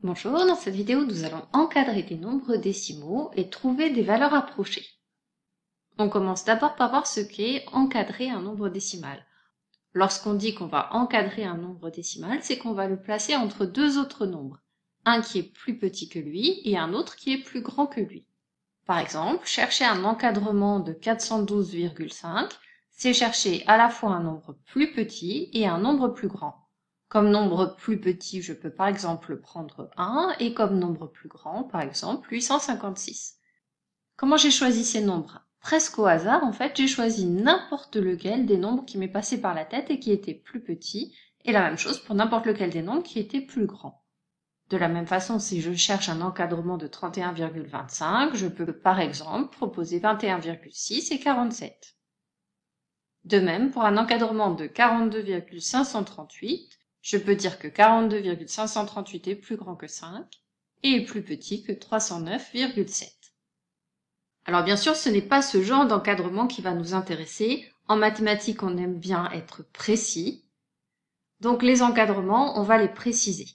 Bonjour, dans cette vidéo, nous allons encadrer des nombres décimaux et trouver des valeurs approchées. On commence d'abord par voir ce qu'est encadrer un nombre décimal. Lorsqu'on dit qu'on va encadrer un nombre décimal, c'est qu'on va le placer entre deux autres nombres, un qui est plus petit que lui et un autre qui est plus grand que lui. Par exemple, chercher un encadrement de 412,5, c'est chercher à la fois un nombre plus petit et un nombre plus grand. Comme nombre plus petit, je peux par exemple prendre 1, et comme nombre plus grand, par exemple 856. Comment j'ai choisi ces nombres? Presque au hasard, en fait, j'ai choisi n'importe lequel des nombres qui m'est passé par la tête et qui était plus petit, et la même chose pour n'importe lequel des nombres qui était plus grand. De la même façon, si je cherche un encadrement de 31,25, je peux par exemple proposer 21,6 et 47. De même, pour un encadrement de 42,538, je peux dire que 42,538 est plus grand que 5 et est plus petit que 309,7. Alors bien sûr, ce n'est pas ce genre d'encadrement qui va nous intéresser. En mathématiques, on aime bien être précis. Donc les encadrements, on va les préciser.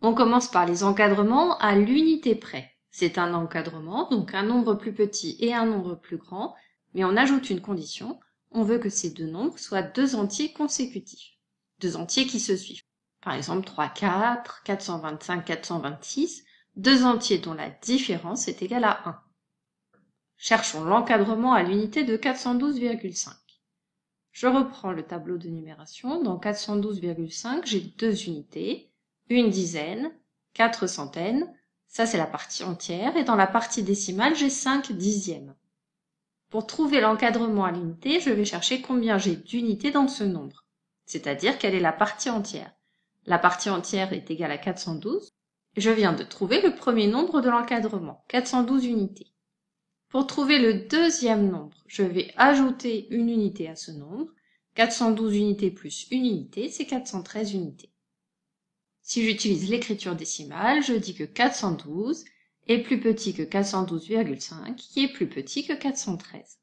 On commence par les encadrements à l'unité près. C'est un encadrement, donc un nombre plus petit et un nombre plus grand, mais on ajoute une condition. On veut que ces deux nombres soient deux entiers consécutifs. Deux entiers qui se suivent. Par exemple 3, 4, 425, 426, deux entiers dont la différence est égale à 1. Cherchons l'encadrement à l'unité de 412,5. Je reprends le tableau de numération. Dans 412,5, j'ai deux unités, une dizaine, 4 centaines, ça c'est la partie entière, et dans la partie décimale, j'ai 5 dixièmes. Pour trouver l'encadrement à l'unité, je vais chercher combien j'ai d'unités dans ce nombre. C'est-à-dire quelle est la partie entière. La partie entière est égale à 412. Je viens de trouver le premier nombre de l'encadrement, 412 unités. Pour trouver le deuxième nombre, je vais ajouter une unité à ce nombre. 412 unités plus une unité, c'est 413 unités. Si j'utilise l'écriture décimale, je dis que 412 est plus petit que 412,5, qui est plus petit que 413.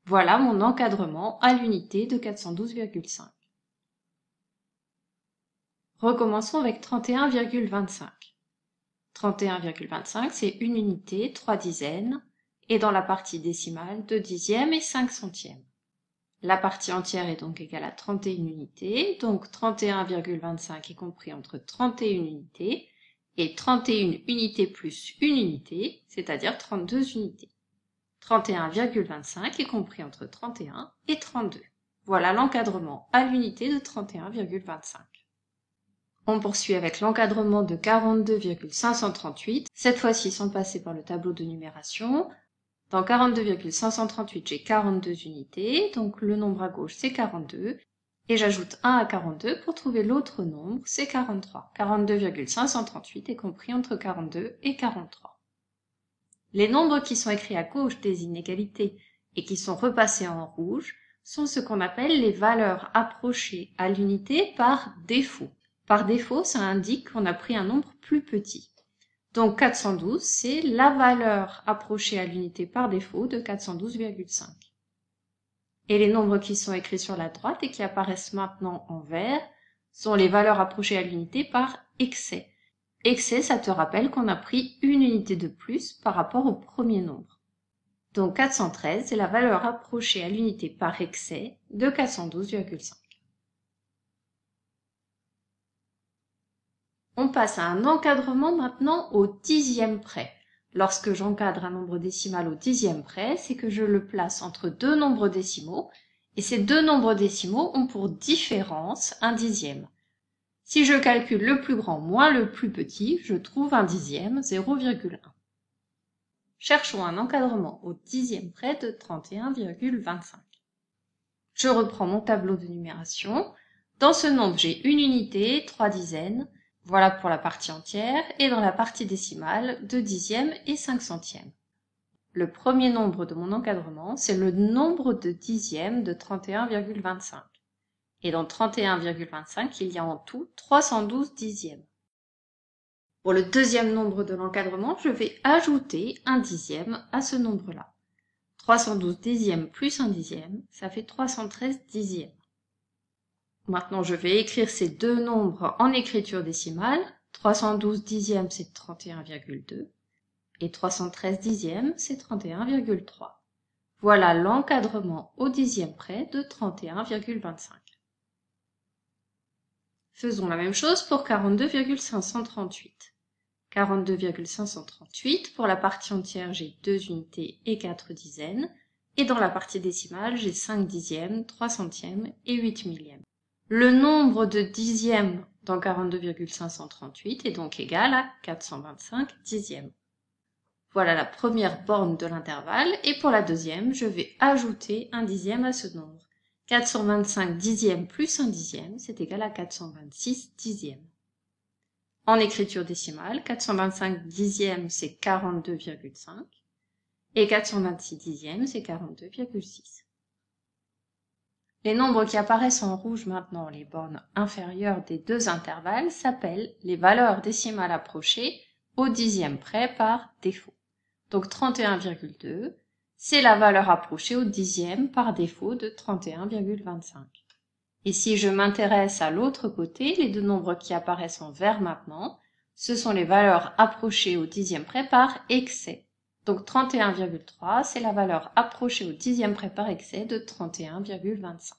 Voilà mon encadrement à l'unité de 412,5. Recommençons avec 31,25. 31,25, c'est une unité, 3 dizaines, et dans la partie décimale, 2 dixièmes et 5 centièmes. La partie entière est donc égale à 31 unités, donc 31,25 est compris entre 31 unités, et 31 unités plus une unité, c'est-à-dire 32 unités. 31,25 est compris entre 31 et 32. Voilà l'encadrement à l'unité de 31,25. On poursuit avec l'encadrement de 42,538, cette fois-ci sans passer par le tableau de numération. Dans 42,538, j'ai 42 unités, donc le nombre à gauche c'est 42, et j'ajoute 1 à 42 pour trouver l'autre nombre, c'est 43. 42,538 est compris entre 42 et 43. Les nombres qui sont écrits à gauche des inégalités et qui sont repassés en rouge sont ce qu'on appelle les valeurs approchées à l'unité par défaut. Par défaut, ça indique qu'on a pris un nombre plus petit. Donc 412, c'est la valeur approchée à l'unité par défaut de 412,5. Et les nombres qui sont écrits sur la droite et qui apparaissent maintenant en vert sont les valeurs approchées à l'unité par excès. Excès, ça te rappelle qu'on a pris une unité de plus par rapport au premier nombre. Donc 413, c'est la valeur approchée à l'unité par excès de 412,5. On passe à un encadrement maintenant au dixième près. Lorsque j'encadre un nombre décimal au dixième près, c'est que je le place entre deux nombres décimaux, et ces deux nombres décimaux ont pour différence un dixième. Si je calcule le plus grand moins le plus petit, je trouve un dixième, 0,1. Cherchons un encadrement au dixième près de 31,25. Je reprends mon tableau de numération. Dans ce nombre, j'ai une unité, 3 dizaines, voilà pour la partie entière, et dans la partie décimale, 2 dixièmes et 5 centièmes. Le premier nombre de mon encadrement, c'est le nombre de dixièmes de 31,25. Et dans 31,25, il y a en tout 312 dixièmes. Pour le deuxième nombre de l'encadrement, je vais ajouter un dixième à ce nombre-là. 312 dixièmes plus un dixième, ça fait 313 dixièmes. Maintenant, je vais écrire ces deux nombres en écriture décimale. 312 dixièmes, c'est 31,2. Et 313 dixièmes, c'est 31,3. Voilà l'encadrement au dixième près de 31,25. Faisons la même chose pour 42,538. 42,538, pour la partie entière, j'ai 2 unités et 4 dizaines. Et dans la partie décimale, j'ai 5 dixièmes, 3 centièmes et 8 millièmes. Le nombre de dixièmes dans 42,538 est donc égal à 425 dixièmes. Voilà la première borne de l'intervalle, et pour la deuxième, je vais ajouter un dixième à ce nombre. 425 dixièmes plus un dixième, c'est égal à 426 dixièmes. En écriture décimale, 425 dixièmes, c'est 42,5, et 426 dixièmes, c'est 42,6. Les nombres qui apparaissent en rouge maintenant, les bornes inférieures des deux intervalles, s'appellent les valeurs décimales approchées au dixième près par défaut. Donc 31,2, c'est la valeur approchée au dixième par défaut de 31,25. Et si je m'intéresse à l'autre côté, les deux nombres qui apparaissent en vert maintenant, ce sont les valeurs approchées au dixième près par excès. Donc 31,3, c'est la valeur approchée au dixième près par excès de 31,25.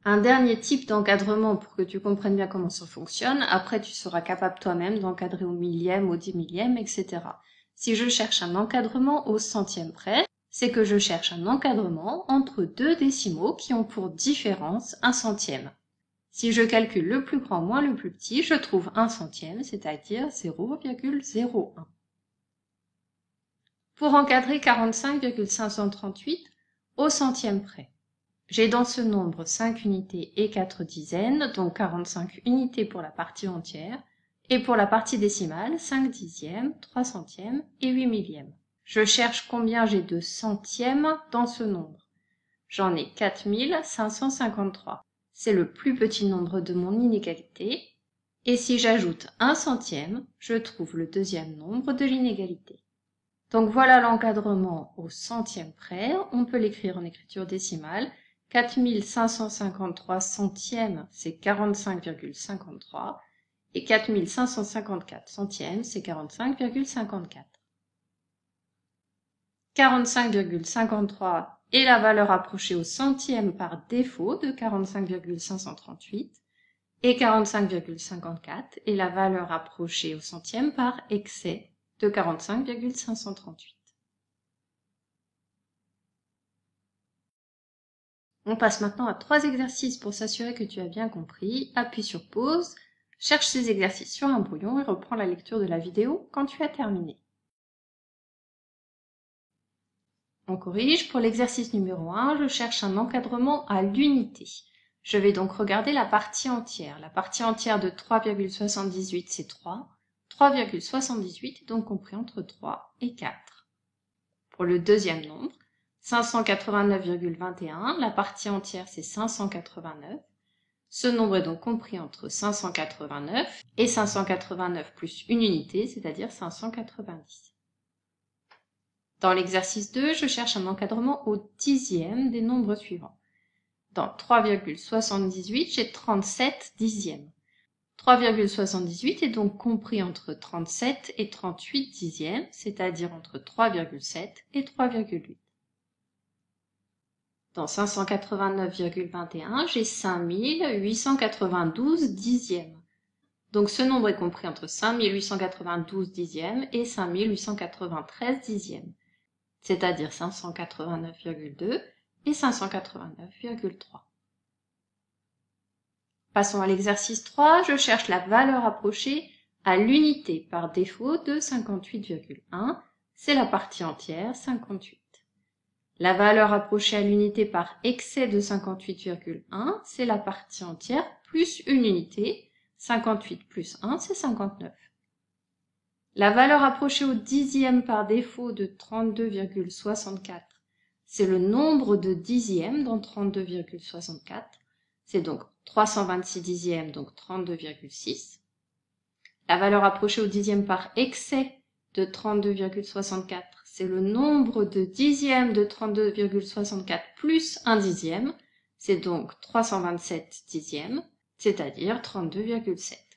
Un dernier type d'encadrement pour que tu comprennes bien comment ça fonctionne, après tu seras capable toi-même d'encadrer au millième, au 10 millième, etc. Si je cherche un encadrement au centième près, c'est que je cherche un encadrement entre deux décimaux qui ont pour différence un centième. Si je calcule le plus grand moins le plus petit, je trouve un centième, c'est-à-dire 0,01. Pour encadrer 45,538 au centième près, j'ai dans ce nombre 5 unités et 4 dizaines, donc 45 unités pour la partie entière, et pour la partie décimale, 5 dixièmes, 3 centièmes et 8 millièmes. Je cherche combien j'ai de centièmes dans ce nombre. J'en ai 4553. C'est le plus petit nombre de mon inégalité, et si j'ajoute un centième, je trouve le deuxième nombre de l'inégalité. Donc voilà l'encadrement au centième près, on peut l'écrire en écriture décimale. 4553 centièmes, c'est 45,53, et 4554 centièmes, c'est 45,54. 45,53 est la valeur approchée au centième par défaut de 45,538, et 45,54 est la valeur approchée au centième par excès de 45,538. On passe maintenant à 3 exercices pour s'assurer que tu as bien compris. Appuie sur pause, cherche ces exercices sur un brouillon et reprends la lecture de la vidéo quand tu as terminé. On corrige. Pour l'exercice numéro 1, je cherche un encadrement à l'unité. Je vais donc regarder la partie entière. La partie entière de 3,78, c'est 3. 3,78 est donc compris entre 3 et 4. Pour le deuxième nombre, 589,21, la partie entière c'est 589. Ce nombre est donc compris entre 589 et 589 plus une unité, c'est-à-dire 590. Dans l'exercice 2, je cherche un encadrement au dixième des nombres suivants. Dans 3,78, j'ai 37 dixièmes. 3,78 est donc compris entre 37 et 38 dixièmes, c'est-à-dire entre 3,7 et 3,8. Dans 589,21, j'ai 5892 dixièmes. Donc ce nombre est compris entre 5892 dixièmes et 5893 dixièmes, c'est-à-dire 589,2 et 589,3. Passons à l'exercice 3, je cherche la valeur approchée à l'unité par défaut de 58,1, c'est la partie entière 58. La valeur approchée à l'unité par excès de 58,1, c'est la partie entière plus une unité, 58 plus 1, c'est 59. La valeur approchée au dixième par défaut de 32,64, c'est le nombre de dixièmes dans 32,64, c'est donc 326 dixièmes, donc 32,6. La valeur approchée au dixième par excès de 32,64, c'est le nombre de dixièmes de 32,64 plus un dixième, c'est donc 327 dixièmes. c'est-à-dire 32,7.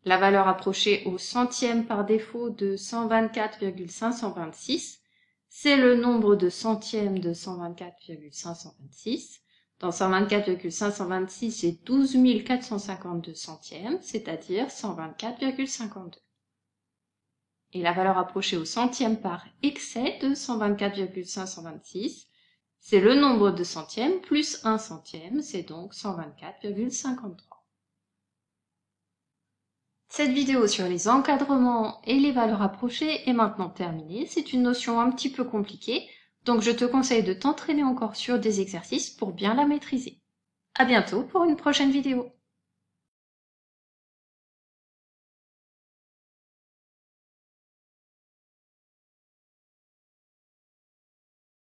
La valeur approchée au centième par défaut de 124,526, c'est le nombre de centièmes de 124,526. Dans 124,526, c'est 12 452 centièmes, c'est-à-dire 124,52. Et la valeur approchée au centième par excès de 124,526, c'est le nombre de centièmes plus 1 centième, c'est donc 124,53. Cette vidéo sur les encadrements et les valeurs approchées est maintenant terminée. C'est une notion un petit peu compliquée, donc je te conseille de t'entraîner encore sur des exercices pour bien la maîtriser. À bientôt pour une prochaine vidéo.